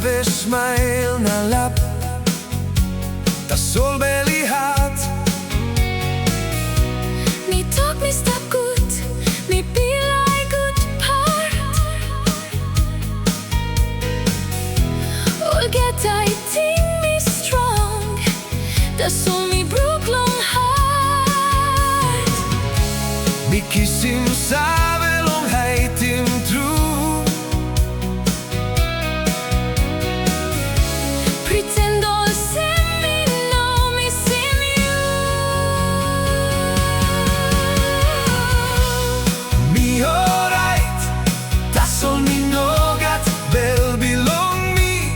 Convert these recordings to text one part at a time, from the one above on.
sabe smail na lap Tasol belihat Ni talk, ni stap gut, ni pilai gut part Olgeta ting mi strong Tasol mi bruk long heart Mi kisim sabe long haitim true Pretend olsem me know missim you Mi orait Tasol mi Nogat bilong mi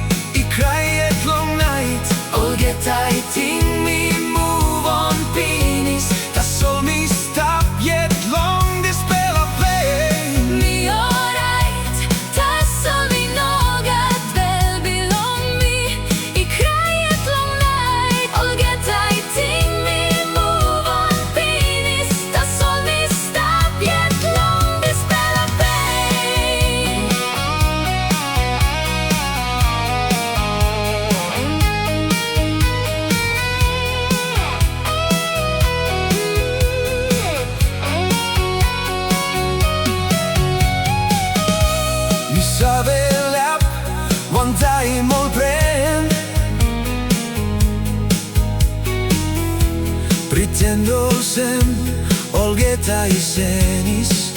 krai long nait Olgeta ting mi move on pinis Tasol mi stap long dispela play Mi orait Tasol mi Nogat bilong mi krai long nait Olgeta ting mi move on pinis Tasol mi stap long dispela play Mi sabe lap one time ol brand Pretendo olsem Olgeta senis